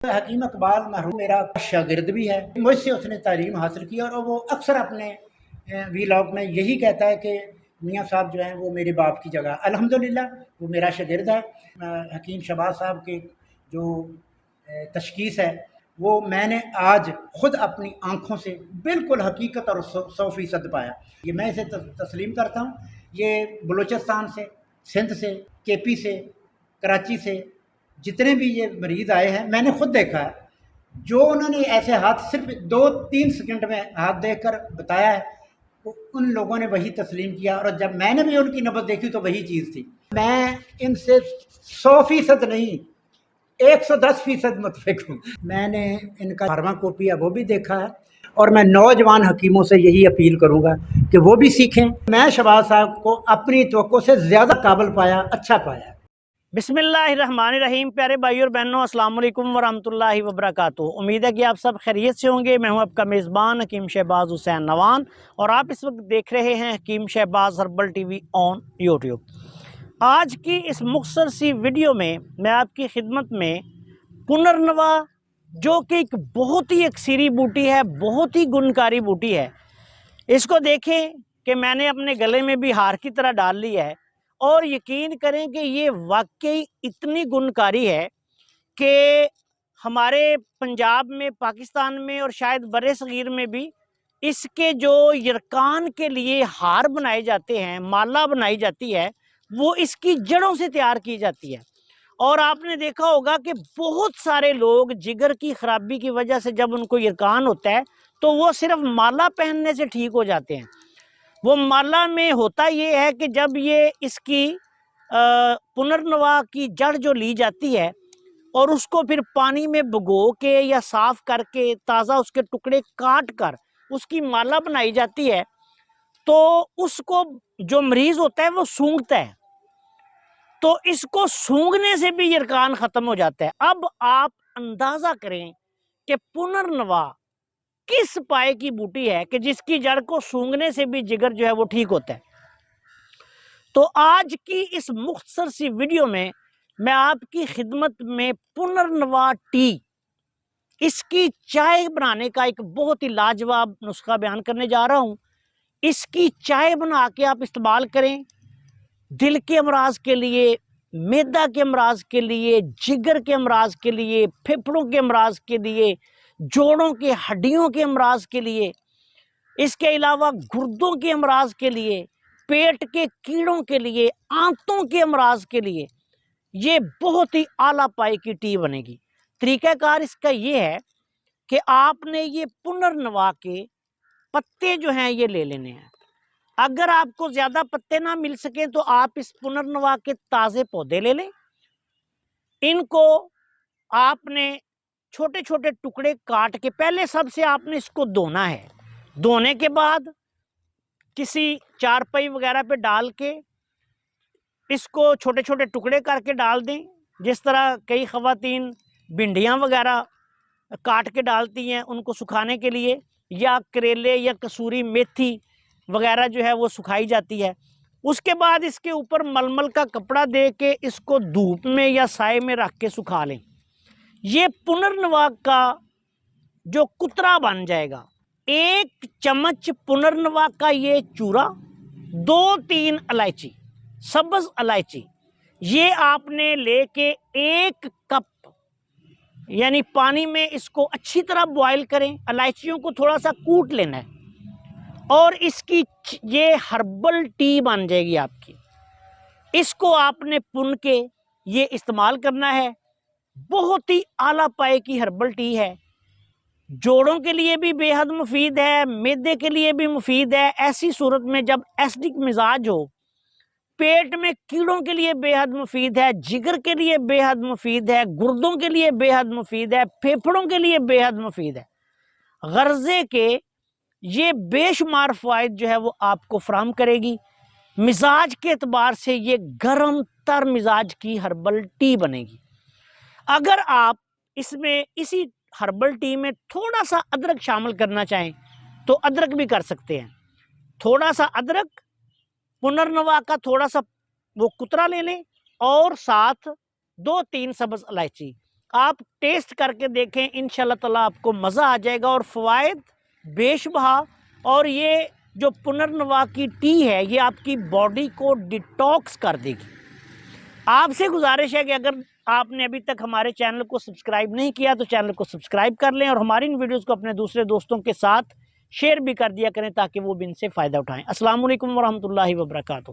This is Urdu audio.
حکیم اقبال مرحوم میرا شاگرد بھی ہے، مجھ سے اس نے تعلیم حاصل کی اور وہ اکثر اپنے ویلاگ میں یہی کہتا ہے کہ میاں صاحب جو ہیں وہ میرے باپ کی جگہ۔ الحمدللہ وہ میرا شاگرد ہے۔ حکیم شہباز صاحب کی جو تشخیص ہے وہ میں نے آج خود اپنی آنکھوں سے بالکل حقیقت اور 100% پایا۔ یہ میں اسے تسلیم کرتا ہوں۔ یہ بلوچستان سے، سندھ سے، کے پی سے، کراچی سے جتنے بھی یہ مریض آئے ہیں میں نے خود دیکھا ہے، جو انہوں نے ایسے ہاتھ صرف 2-3 سیکنڈ میں ہاتھ دیکھ کر بتایا ہے، ان لوگوں نے وہی تسلیم کیا، اور جب میں نے بھی ان کی نبض دیکھی تو وہی چیز تھی۔ میں ان سے 100% نہیں، 110% متفق ہوں۔ میں نے ان کا فارما کاپی ہے وہ بھی دیکھا ہے، اور میں نوجوان حکیموں سے یہی اپیل کروں گا کہ وہ بھی سیکھیں۔ میں شہباز صاحب کو اپنی توقع سے زیادہ قابل پایا، اچھا پایا۔ بسم اللہ الرحمن الرحیم۔ پیارے بھائی اور بہنوں، السلام علیکم ورحمۃ اللہ وبرکاتہ۔ امید ہے کہ آپ سب خیریت سے ہوں گے۔ میں ہوں آپ کا میزبان حکیم شہباز حسین نوان، اور آپ اس وقت دیکھ رہے ہیں Hakim Shahbaz herbal TV on YouTube. آج کی اس مختصر سی ویڈیو میں آپ کی خدمت میں پنرنوا، جو کہ ایک بہت ہی اکثری بوٹی ہے، بہت ہی گنکاری بوٹی ہے، اس کو دیکھیں کہ میں نے اپنے گلے میں بھی ہار کی طرح ڈال لی ہے، اور یقین کریں کہ یہ واقعی اتنی گنکاری ہے کہ ہمارے پنجاب میں، پاکستان میں، اور شاید بر صغیر میں بھی اس کے جو یرکان کے لیے ہار بنائے جاتے ہیں، مالا بنائی جاتی ہے، وہ اس کی جڑوں سے تیار کی جاتی ہے۔ اور آپ نے دیکھا ہوگا کہ بہت سارے لوگ جگر کی خرابی کی وجہ سے جب ان کو یرکان ہوتا ہے تو وہ صرف مالا پہننے سے ٹھیک ہو جاتے ہیں۔ وہ مالا میں ہوتا یہ ہے کہ جب یہ اس کی پنرنوا کی جڑ جو لی جاتی ہے، اور اس کو پھر پانی میں بھگو کے یا صاف کر کے تازہ اس کے ٹکڑے کاٹ کر اس کی مالا بنائی جاتی ہے، تو اس کو جو مریض ہوتا ہے وہ سونگتا ہے، تو اس کو سونگنے سے بھی یرکان ختم ہو جاتا ہے۔ اب آپ اندازہ کریں کہ پنرنوا کس پائے کی بوٹی ہے کہ جس کی جڑ کو سونگنے سے بھی جگر جو ہے وہ ٹھیک ہوتا ہے۔ تو آج کی اس مختصر سی ویڈیو میں آپ کی خدمت میں پنرنوا ٹی، اس کی چائے بنانے کا ایک بہت ہی لاجواب نسخہ بیان کرنے جا رہا ہوں۔ اس کی چائے بنا کے آپ استعمال کریں، دل کے امراض کے لیے، معدہ کے امراض کے لیے، جگر کے امراض کے لیے، پھیپھڑوں کے امراض کے لیے، جوڑوں کے ہڈیوں کے امراض کے لیے، اس کے علاوہ گردوں کے امراض کے لیے، پیٹ کے کیڑوں کے لیے، آنتوں کے امراض کے لیے یہ بہت ہی اعلیٰ پائے کی ٹی بنے گی۔ طریقہ کار اس کا یہ ہے کہ آپ نے یہ پنرنوا کے پتے جو ہیں یہ لے لینے ہیں۔ اگر آپ کو زیادہ پتے نہ مل سکیں تو آپ اس پنرنوا کے تازے پودے لے لیں۔ ان کو آپ نے چھوٹے چھوٹے ٹکڑے کاٹ کے پہلے سب سے آپ نے اس کو دھونا ہے۔ دھونے کے بعد کسی چارپائی وغیرہ پہ ڈال کے اس کو چھوٹے چھوٹے ٹکڑے کر کے ڈال دیں، جس طرح کئی خواتین بھنڈیاں وغیرہ کاٹ کے ڈالتی ہیں ان کو سکھانے کے لیے، یا کریلے یا کسوری میتھی وغیرہ جو ہے وہ سکھائی جاتی ہے۔ اس کے بعد اس کے اوپر ململ کا کپڑا دے کے اس کو دھوپ میں یا سائے میں رکھ کے سکھا لیں۔ یہ پنرنوا کا جو کترا بن جائے گا، 1 چمچ پنرنوا کا یہ چورا، 2-3 الائچی، سبز الائچی، یہ آپ نے لے کے 1 کپ یعنی پانی میں اس کو اچھی طرح بوائل کریں۔ الائچیوں کو تھوڑا سا کوٹ لینا ہے، اور اس کی یہ ہربل ٹی بن جائے گی آپ کی۔ اس کو آپ نے پن کے یہ استعمال کرنا ہے۔ بہت ہی اعلیٰ پائے کی ہربل ٹی ہے، جوڑوں کے لیے بھی بے حد مفید ہے، معدے کے لیے بھی مفید ہے۔ ایسی صورت میں جب ایسڈک مزاج ہو، پیٹ میں کیڑوں کے لیے بے حد مفید ہے، جگر کے لیے بے حد مفید ہے، گردوں کے لیے بے حد مفید ہے، پھیپھڑوں کے لیے بے حد مفید ہے۔ غرضے کے یہ بے شمار فوائد جو ہے وہ آپ کو فراہم کرے گی۔ مزاج کے اعتبار سے یہ گرم تر مزاج کی ہربل ٹی بنے گی۔ اگر آپ اس میں اسی ہربل ٹی میں تھوڑا سا ادرک شامل کرنا چاہیں تو ادرک بھی کر سکتے ہیں۔ تھوڑا سا ادرک، پنرنوا کا تھوڑا سا وہ کترا لے لیں، اور ساتھ 2-3 سبز الائچی، آپ ٹیسٹ کر کے دیکھیں، انشاءاللہ تعالیٰ آپ کو مزہ آ جائے گا اور فوائد بے شبہ. اور یہ جو پنرنوا کی ٹی ہے یہ آپ کی باڈی کو ڈیٹاکس کر دے گی. آپ سے گزارش ہے کہ اگر آپ نے ابھی تک ہمارے چینل کو سبسکرائب نہیں کیا تو چینل کو سبسکرائب کر لیں اور ہماری ان ویڈیوز کو اپنے دوسرے دوستوں کے ساتھ شیئر بھی کر دیا کریں تاکہ وہ بھی ان سے فائدہ اٹھائیں. السلام علیکم ورحمۃ اللہ وبرکاتہ.